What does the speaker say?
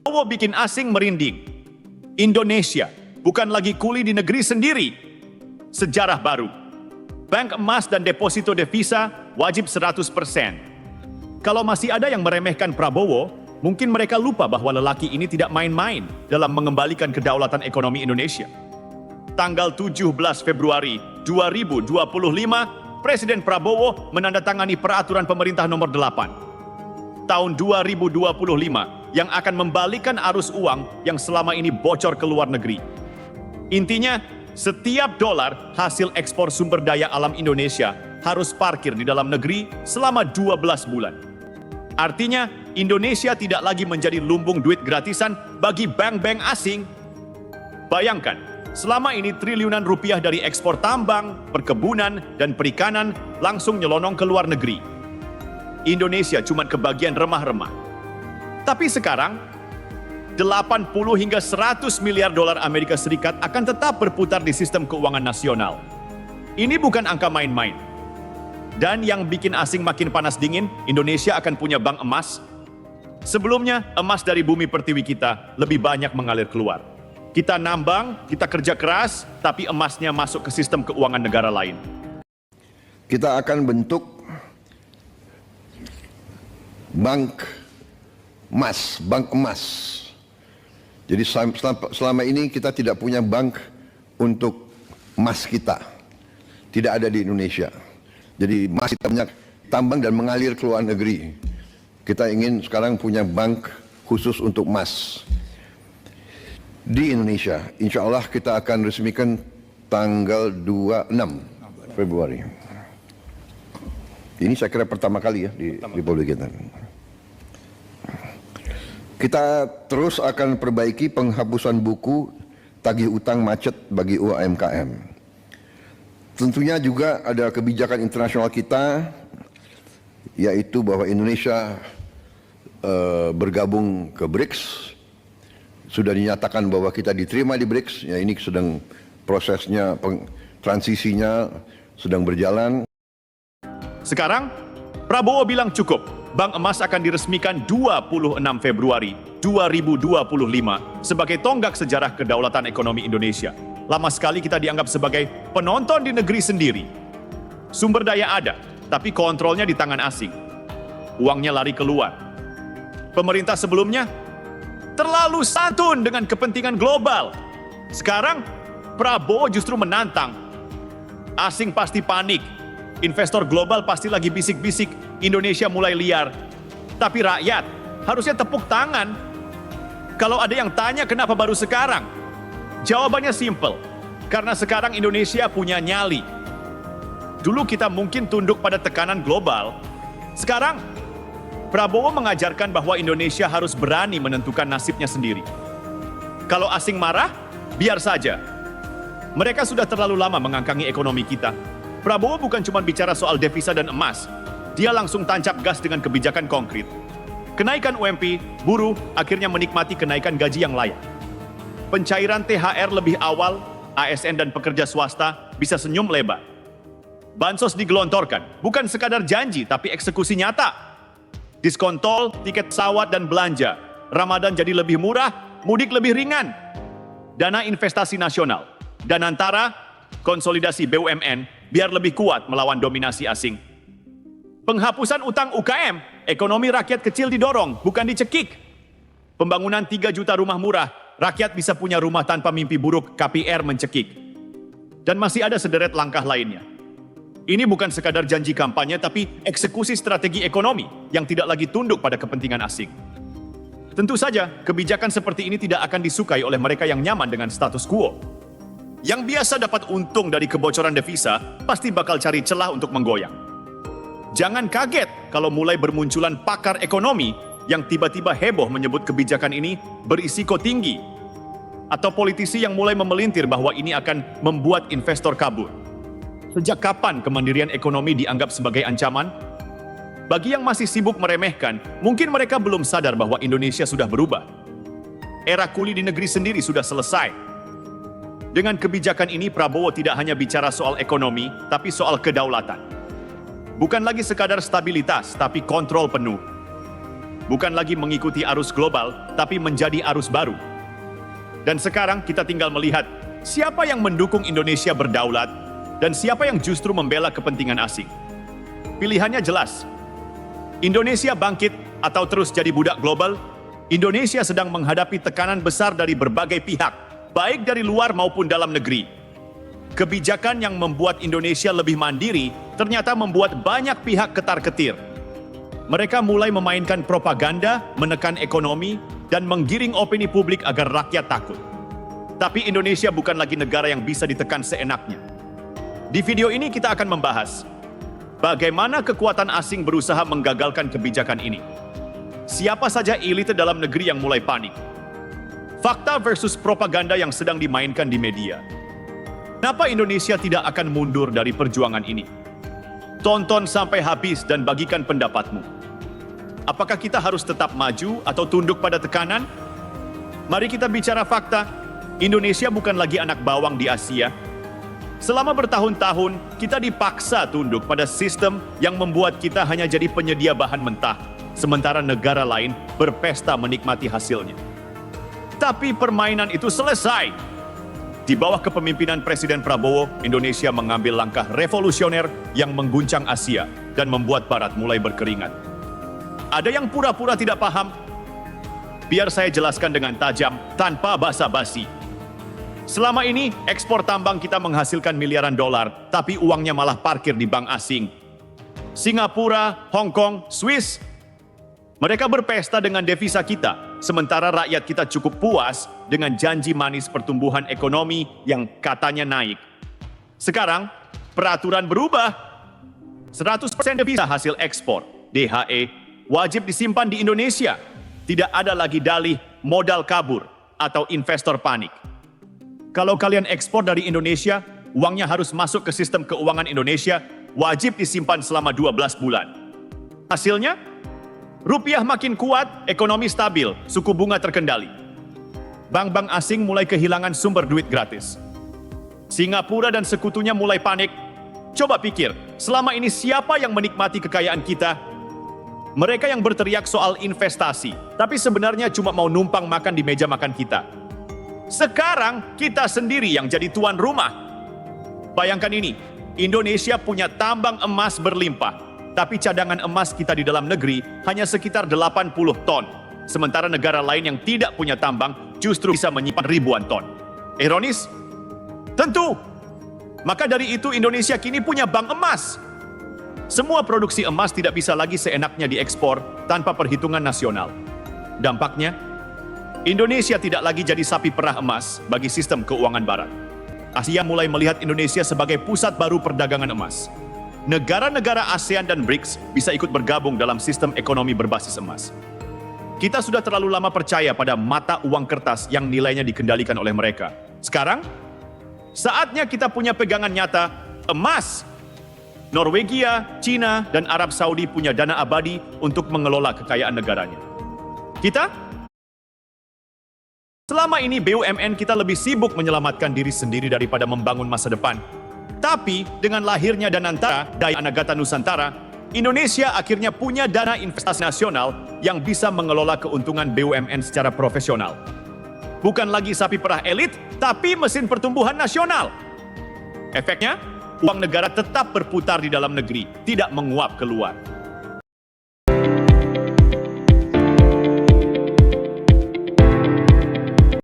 Prabowo bikin asing merinding. Indonesia bukan lagi kuli di negeri sendiri. Sejarah baru. Bank emas dan deposito devisa wajib 100%. Kalau masih ada yang meremehkan Prabowo, mungkin mereka lupa bahwa lelaki ini tidak main-main dalam mengembalikan kedaulatan ekonomi Indonesia. Tanggal 17 Februari 2025, Presiden Prabowo menandatangani peraturan pemerintah nomor 8 tahun 2025 yang akan membalikan arus uang yang selama ini bocor ke luar negeri. Intinya, setiap dolar hasil ekspor sumber daya alam Indonesia harus parkir di dalam negeri selama 12 bulan. Artinya, Indonesia tidak lagi menjadi lumbung duit gratisan bagi bank-bank asing. Bayangkan, selama ini triliunan rupiah dari ekspor tambang, perkebunan, dan perikanan langsung nyelonong ke luar negeri. Indonesia cuma kebagian remah-remah. Tapi sekarang, 80 hingga 100 miliar dolar Amerika Serikat akan tetap berputar di sistem keuangan nasional. Ini bukan angka main-main. Dan yang bikin asing makin panas dingin, Indonesia akan punya bank emas. Sebelumnya, emas dari bumi pertiwi kita lebih banyak mengalir keluar. Kita nambang, kita kerja keras, tapi emasnya masuk ke sistem keuangan negara lain. Kita akan bentuk bank emas. Jadi selama ini kita tidak punya bank untuk emas kita. Tidak ada di Indonesia. Jadi emas kita banyak tambang dan mengalir ke luar negeri. Kita ingin sekarang punya bank khusus untuk emas di Indonesia. Insya Allah kita akan resmikan tanggal 26 Februari. Ini saya kira pertama kali ya di Republik kita. Kita terus akan perbaiki penghapusan buku tagih utang macet bagi UMKM. Tentunya juga ada kebijakan internasional kita, yaitu bahwa Indonesia bergabung ke BRICS. Sudah dinyatakan bahwa kita diterima di BRICS, ya ini sedang prosesnya, transisinya sedang berjalan. Sekarang, Prabowo bilang cukup. Bank emas akan diresmikan 26 Februari 2025 sebagai tonggak sejarah kedaulatan ekonomi Indonesia. Lama sekali kita dianggap sebagai penonton di negeri sendiri. Sumber daya ada, tapi kontrolnya di tangan asing. Uangnya lari keluar. Pemerintah sebelumnya terlalu santun dengan kepentingan global. Sekarang, Prabowo justru menantang. Asing pasti panik. Investor global pasti lagi bisik-bisik, Indonesia mulai liar. Tapi rakyat harusnya tepuk tangan. Kalau ada yang tanya kenapa baru sekarang? Jawabannya simple. Karena sekarang Indonesia punya nyali. Dulu kita mungkin tunduk pada tekanan global. Sekarang, Prabowo mengajarkan bahwa Indonesia harus berani menentukan nasibnya sendiri. Kalau asing marah, biar saja. Mereka sudah terlalu lama mengangkangi ekonomi kita. Prabowo bukan cuma bicara soal devisa dan emas. Dia langsung tancap gas dengan kebijakan konkret. Kenaikan UMP, buruh akhirnya menikmati kenaikan gaji yang layak. Pencairan THR lebih awal, ASN dan pekerja swasta bisa senyum lebar. Bansos digelontorkan, bukan sekadar janji tapi eksekusi nyata. Diskon tol, tiket pesawat dan belanja. Ramadan jadi lebih murah, mudik lebih ringan. Dana investasi nasional. Danantara, konsolidasi BUMN, biar lebih kuat melawan dominasi asing. Penghapusan utang UKM, ekonomi rakyat kecil didorong, bukan dicekik. Pembangunan 3 juta rumah murah, rakyat bisa punya rumah tanpa mimpi buruk, KPR mencekik. Dan masih ada sederet langkah lainnya. Ini bukan sekadar janji kampanye, tapi eksekusi strategi ekonomi yang tidak lagi tunduk pada kepentingan asing. Tentu saja, kebijakan seperti ini tidak akan disukai oleh mereka yang nyaman dengan status quo. Yang biasa dapat untung dari kebocoran devisa, pasti bakal cari celah untuk menggoyang. Jangan kaget kalau mulai bermunculan pakar ekonomi yang tiba-tiba heboh menyebut kebijakan ini berisiko tinggi. Atau politisi yang mulai memelintir bahwa ini akan membuat investor kabur. Sejak kapan kemandirian ekonomi dianggap sebagai ancaman? Bagi yang masih sibuk meremehkan, mungkin mereka belum sadar bahwa Indonesia sudah berubah. Era kuli di negeri sendiri sudah selesai. Dengan kebijakan ini, Prabowo tidak hanya bicara soal ekonomi, tapi soal kedaulatan. Bukan lagi sekadar stabilitas, tapi kontrol penuh. bukan lagi mengikuti arus global, tapi menjadi arus baru. Dan sekarang kita tinggal melihat siapa yang mendukung Indonesia berdaulat dan siapa yang justru membela kepentingan asing. Pilihannya jelas. Indonesia bangkit atau terus jadi budak global. Indonesia sedang menghadapi tekanan besar dari berbagai pihak, baik dari luar maupun dalam negeri. Kebijakan yang membuat Indonesia lebih mandiri ternyata membuat banyak pihak ketar-ketir. Mereka mulai memainkan propaganda, menekan ekonomi, dan menggiring opini publik agar rakyat takut. Tapi Indonesia bukan lagi negara yang bisa ditekan seenaknya. Di video ini kita akan membahas bagaimana kekuatan asing berusaha menggagalkan kebijakan ini. Siapa saja elite dalam negeri yang mulai panik. Fakta versus propaganda yang sedang dimainkan di media. Kenapa Indonesia tidak akan mundur dari perjuangan ini? Tonton sampai habis dan bagikan pendapatmu. Apakah kita harus tetap maju atau tunduk pada tekanan? Mari kita bicara fakta. Indonesia bukan lagi anak bawang di Asia. Selama bertahun-tahun, kita dipaksa tunduk pada sistem yang membuat kita hanya jadi penyedia bahan mentah, sementara negara lain berpesta menikmati hasilnya. Tapi permainan itu selesai. Di bawah kepemimpinan Presiden Prabowo, Indonesia mengambil langkah revolusioner yang mengguncang Asia dan membuat Barat mulai berkeringat. Ada yang pura-pura tidak paham? Biar saya jelaskan dengan tajam, tanpa basa-basi. Selama ini, ekspor tambang kita menghasilkan miliaran dolar, tapi uangnya malah parkir di bank asing. Singapura, Hong Kong, Swiss, mereka berpesta dengan devisa kita, sementara rakyat kita cukup puas dengan janji manis pertumbuhan ekonomi yang katanya naik. Sekarang, peraturan berubah. 100% devisa hasil ekspor, DHE, wajib disimpan di Indonesia. Tidak ada lagi dalih modal kabur atau investor panik. Kalau kalian ekspor dari Indonesia, uangnya harus masuk ke sistem keuangan Indonesia, wajib disimpan selama 12 bulan. Hasilnya, rupiah makin kuat, ekonomi stabil, suku bunga terkendali. Bank-bank asing mulai kehilangan sumber duit gratis. Singapura dan sekutunya mulai panik. Coba pikir, selama ini siapa yang menikmati kekayaan kita? Mereka yang berteriak soal investasi, tapi sebenarnya cuma mau numpang makan di meja makan kita. Sekarang kita sendiri yang jadi tuan rumah. Bayangkan ini, Indonesia punya tambang emas berlimpah, tapi cadangan emas kita di dalam negeri hanya sekitar 80 ton. Sementara negara lain yang tidak punya tambang justru bisa menyimpan ribuan ton. Ironis? Tentu. Maka dari itu Indonesia kini punya bank emas. Semua produksi emas tidak bisa lagi seenaknya diekspor tanpa perhitungan nasional. Dampaknya, Indonesia tidak lagi jadi sapi perah emas bagi sistem keuangan Barat. Asia mulai melihat Indonesia sebagai pusat baru perdagangan emas. Negara-negara ASEAN dan BRICS bisa ikut bergabung dalam sistem ekonomi berbasis emas. Kita sudah terlalu lama percaya pada mata uang kertas yang nilainya dikendalikan oleh mereka. Sekarang, saatnya kita punya pegangan nyata, emas. Norwegia, China, dan Arab Saudi punya dana abadi untuk mengelola kekayaan negaranya. Selama ini BUMN kita lebih sibuk menyelamatkan diri sendiri daripada membangun masa depan. Tapi dengan lahirnya Danantara, Daya Anagata Nusantara, Indonesia akhirnya punya dana investasi nasional yang bisa mengelola keuntungan BUMN secara profesional. Bukan lagi sapi perah elit, tapi mesin pertumbuhan nasional. Efeknya, uang negara tetap berputar di dalam negeri, tidak menguap keluar.